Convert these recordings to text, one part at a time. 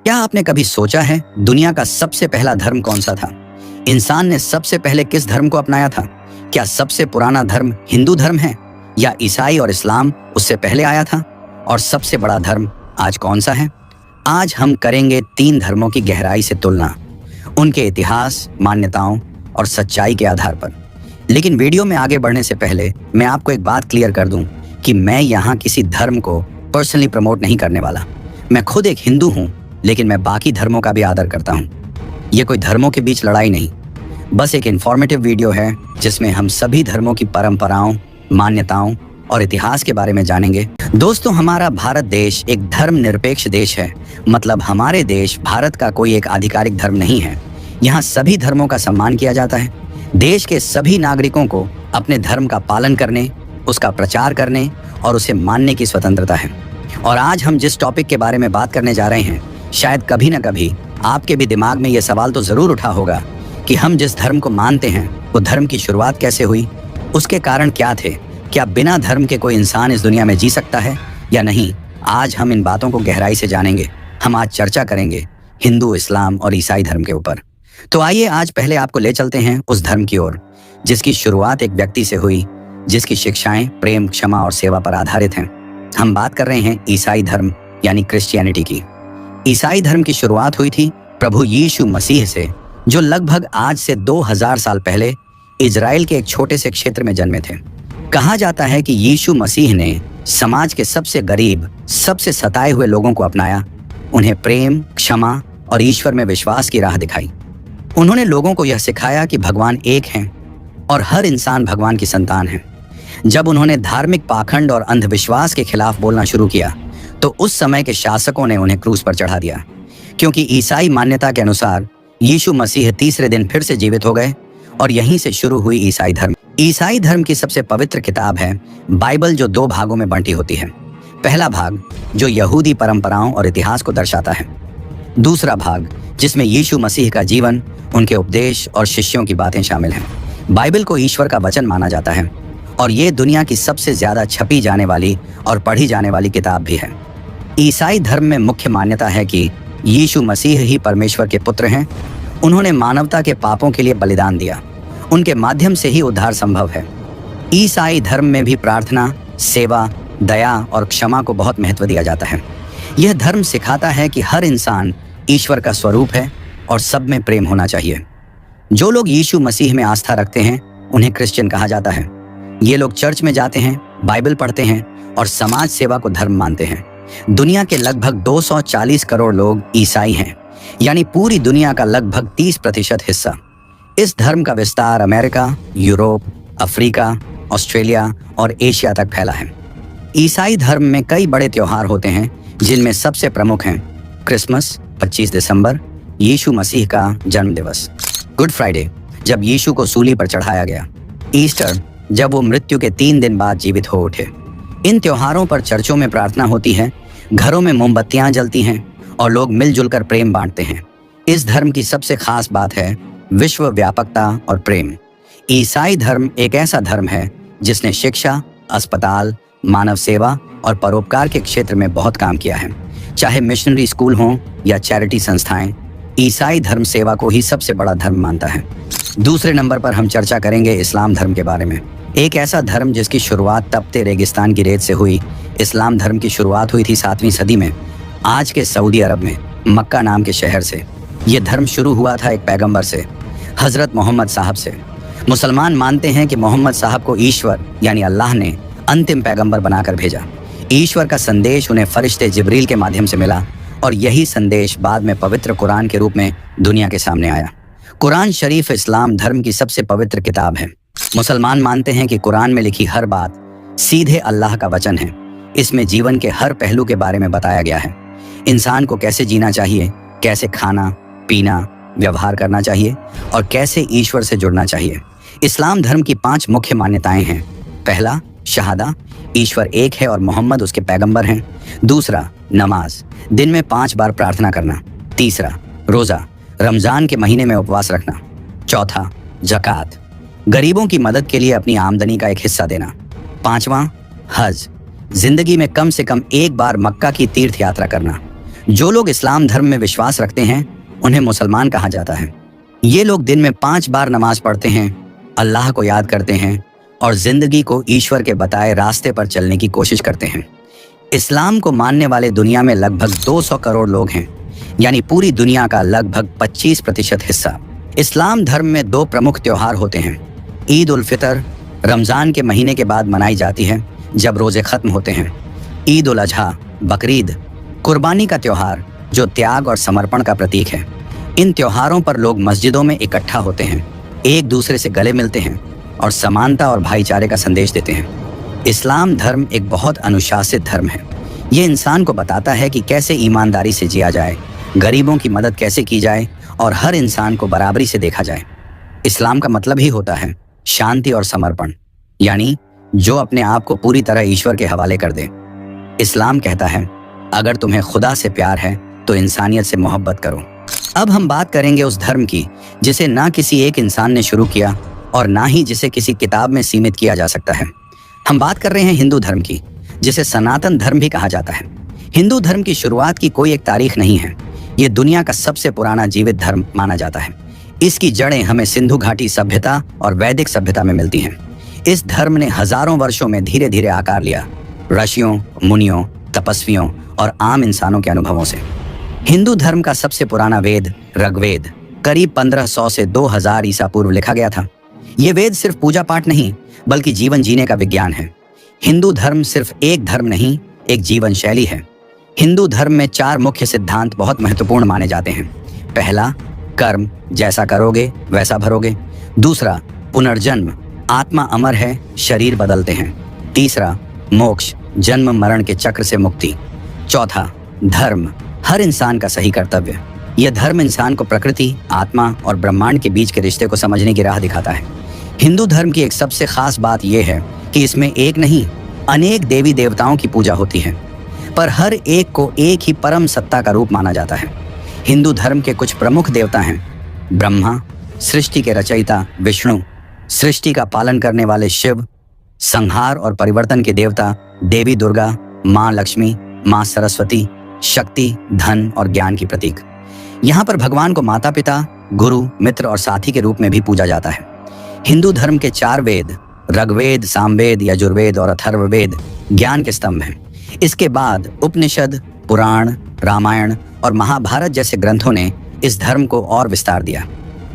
क्या आपने कभी सोचा है दुनिया का सबसे पहला धर्म कौन सा था? इंसान ने सबसे पहले किस धर्म को अपनाया था? क्या सबसे पुराना धर्म हिंदू धर्म है या ईसाई और इस्लाम उससे पहले आया था? और सबसे बड़ा धर्म आज कौन सा है? आज हम करेंगे 3 धर्मों की गहराई से तुलना, उनके इतिहास, मान्यताओं और सच्चाई के आधार पर। लेकिन वीडियो में आगे बढ़ने से पहले मैं आपको एक बात क्लियर कर दूं कि मैं यहाँ किसी धर्म को पर्सनली प्रमोट नहीं करने वाला। मैं खुद एक हिंदू हूँ, लेकिन मैं बाकी धर्मों का भी आदर करता हूँ। ये कोई धर्मों के बीच लड़ाई नहीं, बस एक इन्फॉर्मेटिव वीडियो है जिसमें हम सभी धर्मों की परंपराओं, मान्यताओं और इतिहास के बारे में जानेंगे। दोस्तों, हमारा भारत देश एक धर्मनिरपेक्ष देश है। मतलब हमारे देश भारत का कोई एक आधिकारिक धर्म नहीं है। यहाँ सभी धर्मों का सम्मान किया जाता है। देश के सभी नागरिकों को अपने धर्म का पालन करने, उसका प्रचार करने और उसे मानने की स्वतंत्रता है। और आज हम जिस टॉपिक के बारे में बात करने जा रहे हैं, शायद कभी न कभी आपके भी दिमाग में यह सवाल तो जरूर उठा होगा कि हम जिस धर्म को मानते हैं वो धर्म की शुरुआत कैसे हुई, उसके कारण क्या थे, क्या बिना धर्म के कोई इंसान इस दुनिया में जी सकता है या नहीं। आज हम इन बातों को गहराई से जानेंगे। हम आज चर्चा करेंगे हिंदू, इस्लाम और ईसाई धर्म के ऊपर। तो आइए आज पहले आपको ले चलते हैं उस धर्म की ओर जिसकी शुरुआत एक व्यक्ति से हुई, जिसकी शिक्षाएं प्रेम, क्षमा और सेवा पर आधारित हैं। हम बात कर रहे हैं ईसाई धर्म यानी क्रिश्चियनिटी की। ईसाई धर्म की शुरुआत हुई थी प्रभु यीशु मसीह से, जो लगभग आज से 2000 साल पहले इजराइल के एक छोटे से क्षेत्र में जन्मे थे। कहा जाता है कि यीशु मसीह ने समाज के सबसे गरीब, सबसे सताए हुए लोगों को अपनाया, उन्हें प्रेम, क्षमा और ईश्वर में विश्वास की राह दिखाई। उन्होंने लोगों को यह सिखाया कि भगवान एक हैं और हर इंसान भगवान की संतान है। जब उन्होंने धार्मिक पाखंड और अंधविश्वास के खिलाफ बोलना शुरू किया तो उस समय के शासकों ने उन्हें क्रूस पर चढ़ा दिया, क्योंकि ईसाई मान्यता के अनुसार यीशु मसीह तीसरे दिन फिर से जीवित हो गए और यहीं से शुरू हुई ईसाई धर्म। ईसाई धर्म की सबसे पवित्र किताब है बाइबल, जो 2 भागों में बंटी होती है। पहला भाग जो यहूदी परंपराओं और इतिहास को दर्शाता है, दूसरा भाग जिसमें यीशु मसीह का जीवन, उनके उपदेश और शिष्यों की बातें शामिल हैं। बाइबल को ईश्वर का वचन माना जाता है और ये दुनिया की सबसे ज्यादा छपी जाने वाली और पढ़ी जाने वाली किताब भी है। ईसाई धर्म में मुख्य मान्यता है कि यीशु मसीह ही परमेश्वर के पुत्र हैं। उन्होंने मानवता के पापों के लिए बलिदान दिया, उनके माध्यम से ही उद्धार संभव है। ईसाई धर्म में भी प्रार्थना, सेवा, दया और क्षमा को बहुत महत्व दिया जाता है। यह धर्म सिखाता है कि हर इंसान ईश्वर का स्वरूप है और सब में प्रेम होना चाहिए। जो लोग यीशु मसीह में आस्था रखते हैं उन्हें क्रिश्चियन कहा जाता है। ये लोग चर्च में जाते हैं, बाइबल पढ़ते हैं और समाज सेवा को धर्म मानते हैं। दुनिया के लगभग 240 करोड़ लोग ईसाई हैं, यानी पूरी दुनिया का लगभग 30% हिस्सा। इस धर्म का विस्तार अमेरिका, यूरोप, अफ्रीका, ऑस्ट्रेलिया और एशिया तक फैला है। ईसाई धर्म में कई बड़े त्योहार होते हैं, जिनमें सबसे प्रमुख हैं क्रिसमस 25 दिसंबर, यीशु मसीह का जन्म दिवस, गुड फ्राइडे जब यीशु को सूली पर चढ़ाया गया, ईस्टर जब वो मृत्यु के 3 दिन बाद जीवित हो उठे। इन त्योहारों पर चर्चों में प्रार्थना होती है, घरों में मोमबत्तियां जलती हैं और लोग मिलजुल कर प्रेम बांटते हैं। इस धर्म की सबसे खास बात है विश्व व्यापकता और प्रेम। ईसाई धर्म एक ऐसा धर्म है जिसने शिक्षा, अस्पताल, मानव सेवा और परोपकार के क्षेत्र में बहुत काम किया है। चाहे मिशनरी स्कूल हों या चैरिटी संस्थाएं, ईसाई धर्म सेवा को ही सबसे बड़ा धर्म मानता है। दूसरे नंबर पर हम चर्चा करेंगे इस्लाम धर्म के बारे में। एक ऐसा धर्म जिसकी शुरुआत तपते रेगिस्तान की रेत से हुई। इस्लाम धर्म की शुरुआत हुई थी 7वीं सदी में, आज के सऊदी अरब में मक्का नाम के शहर से। यह धर्म शुरू हुआ था एक पैगंबर से, हजरत मोहम्मद साहब से। मुसलमान मानते हैं कि मोहम्मद साहब को ईश्वर यानी अल्लाह ने अंतिम पैगंबर बनाकर भेजा। ईश्वर का संदेश उन्हें फरिश्ते जिब्रील के माध्यम से मिला और यही संदेश बाद में पवित्र कुरान के रूप में दुनिया के सामने आया। कुरान शरीफ इस्लाम धर्म की सबसे पवित्र किताब है। मुसलमान मानते हैं कि कुरान में लिखी हर बात सीधे अल्लाह का वचन है। इसमें जीवन के हर पहलू के बारे में बताया गया है। इंसान को कैसे जीना चाहिए, कैसे खाना पीना, व्यवहार करना चाहिए और कैसे ईश्वर से जुड़ना चाहिए। इस्लाम धर्म की 5 मुख्य मान्यताएं हैं। पहला, शहादा, ईश्वर एक है और मोहम्मद उसके पैगंबर हैं। दूसरा, नमाज, दिन में 5 बार प्रार्थना करना। तीसरा, रोजा, रमजान के महीने में उपवास रखना। चौथा, ज़कात, गरीबों की मदद के लिए अपनी आमदनी का एक हिस्सा देना। 5वां, हज, जिंदगी में कम से कम एक बार मक्का की तीर्थ यात्रा करना, जो लोग इस्लाम धर्म में विश्वास रखते हैं उन्हें मुसलमान कहा जाता है। ये लोग दिन में 5 बार नमाज पढ़ते हैं, अल्लाह को याद करते हैं और जिंदगी को ईश्वर के बताए रास्ते पर चलने की कोशिश करते हैं। इस्लाम को मानने वाले दुनिया में लगभग 200 करोड़ लोग हैं, यानी पूरी दुनिया का लगभग 25% हिस्सा। इस्लाम धर्म में 2 प्रमुख त्योहार होते हैं। ईद उल फितर रमजान के महीने के बाद मनाई जाती है जब रोजे खत्म होते हैं। ईद उल अजहा बकरीद कुर्बानी का त्योहार जो त्याग और समर्पण का प्रतीक है। इन त्योहारों पर लोग मस्जिदों में इकट्ठा होते हैं, एक दूसरे से गले मिलते हैं और समानता और भाईचारे का संदेश देते हैं। इस्लाम धर्म एक बहुत अनुशासित धर्म है। ये इंसान को बताता है कि कैसे ईमानदारी से जिया जाए, गरीबों की मदद कैसे की जाए और हर इंसान को बराबरी से देखा जाए। इस्लाम का मतलब ही होता है शांति और समर्पण, यानी जो अपने आप को पूरी तरह ईश्वर के हवाले कर दे। इस्लाम कहता है अगर तुम्हें खुदा से प्यार है तो इंसानियत से मोहब्बत करो। अब हम बात करेंगे उस धर्म की जिसे ना किसी एक इंसान ने शुरू किया और ना ही जिसे किसी किताब में सीमित किया जा सकता है। हम बात कर रहे हैं हिंदू धर्म की, जिसे सनातन धर्म भी कहा जाता है। हिंदू धर्म की शुरुआत की कोई एक तारीख नहीं है। ये दुनिया का सबसे पुराना जीवित धर्म माना जाता है। इसकी जड़ें हमें सिंधु घाटी सभ्यता और वैदिक सभ्यता में मिलती हैं। इस धर्म ने हजारों वर्षों में धीरे धीरे आकार लिया, ऋषियों, मुनियों, तपस्वियों और आम इंसानों के अनुभवों से। हिंदू धर्म का सबसे पुराना वेद ऋग्वेद करीब 1500 से 2000 ईसा पूर्व लिखा गया था। ये वेद सिर्फ पूजा पाठ नहीं बल्कि जीवन जीने का विज्ञान है। हिंदू धर्म सिर्फ एक धर्म नहीं, एक जीवन शैली है। हिंदू धर्म में 4 मुख्य सिद्धांत बहुत महत्वपूर्ण माने जाते हैं। पहला, कर्म, जैसा करोगे वैसा भरोगे। दूसरा, पुनर्जन्म, आत्मा अमर है, शरीर बदलते हैं। तीसरा, मोक्ष, जन्म मरण के चक्र से मुक्ति। चौथा, धर्म, हर इंसान का सही कर्तव्य। यह धर्म इंसान को प्रकृति, आत्मा और ब्रह्मांड के बीच के रिश्ते को समझने की राह दिखाता है। हिंदू धर्म की एक सबसे खास बात यह है कि इसमें एक नहीं अनेक देवी देवताओं की पूजा होती है, पर हर एक को एक ही परम सत्ता का रूप माना जाता है। हिंदू धर्म के कुछ प्रमुख देवता हैं ब्रह्मा, सृष्टि के रचयिता विष्णु, सृष्टि का पालन करने वाले शिव, संहार और परिवर्तन के देवता देवी दुर्गा, माँ लक्ष्मी, माँ सरस्वती, शक्ति, धन और ज्ञान की प्रतीक। यहाँ पर भगवान को माता पिता, गुरु, मित्र और साथी के रूप में भी पूजा जाता है। हिंदू धर्म के 4 वेद ऋग्वेद, सामवेद, यजुर्वेद और अथर्ववेद ज्ञान के स्तंभ हैं। इसके बाद उपनिषद, पुराण, रामायण और महाभारत जैसे ग्रंथों ने इस धर्म को और विस्तार दिया।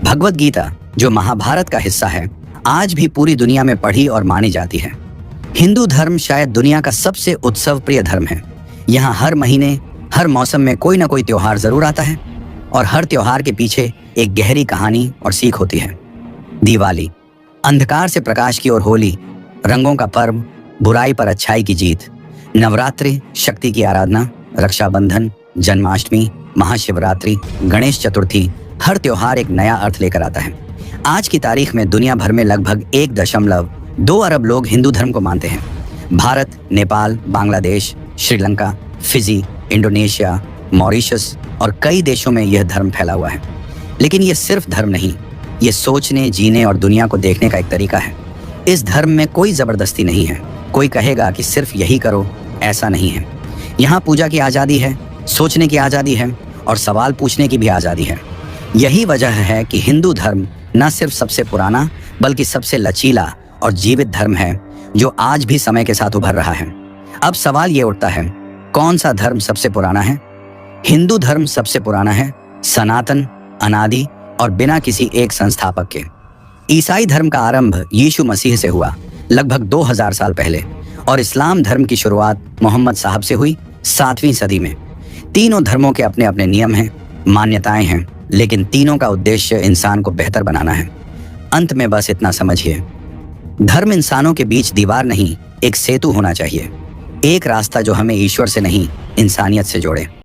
भगवत गीता, जो महाभारत का हिस्सा है, आज भी पूरी दुनिया में पढ़ी और मानी जाती है। हिंदू धर्म शायद दुनिया का सबसे उत्सव प्रिय धर्म है। यहाँ हर महीने, हर मौसम में कोई ना कोई त्योहार जरूर आता है और हर त्योहार के पीछे एक गहरी कहानी और सीख होती है। दिवाली, अंधकार से प्रकाश की ओर होली, रंगों का पर्व, बुराई पर अच्छाई की जीत। नवरात्रि, शक्ति की आराधना। रक्षाबंधन, जन्माष्टमी, महाशिवरात्रि, गणेश चतुर्थी, हर त्योहार एक नया अर्थ लेकर आता है। आज की तारीख में दुनिया भर में लगभग 1.2 अरब लोग हिंदू धर्म को मानते हैं। Bharat, Nepal, Bangladesh, Sri Lanka, Fiji, Indonesia, Mauritius और कई देशों में यह धर्म फैला हुआ है। लेकिन यह सिर्फ धर्म नहीं, ये सोचने, जीने और दुनिया को देखने का एक तरीका है। इस धर्म में कोई जबरदस्ती नहीं है। कोई कहेगा कि सिर्फ यही करो, ऐसा नहीं है। यहाँ पूजा की आज़ादी है, सोचने की आज़ादी है और सवाल पूछने की भी आज़ादी है। यही वजह है कि हिंदू धर्म न सिर्फ सबसे पुराना बल्कि सबसे लचीला और जीवित धर्म है जो आज भी समय के साथ उभर रहा है। अब सवाल ये उठता है, कौन सा धर्म सबसे पुराना है? हिंदू धर्म सबसे पुराना है, सनातन, अनादि और बिना किसी एक संस्थापक के। ईसाई धर्म का आरंभ यीशु मसीह से हुआ लगभग 2000 साल पहले और इस्लाम धर्म की शुरुआत मोहम्मद साहब से हुई 7वीं सदी में। तीनों धर्मों के अपने अपने नियम हैं, मान्यताएं हैं, लेकिन तीनों का उद्देश्य इंसान को बेहतर बनाना है। अंत में बस इतना समझिए, धर्म इंसानों के बीच दीवार नहीं, एक सेतु होना चाहिए, एक रास्ता जो हमें ईश्वर से नहीं इंसानियत से जोड़े।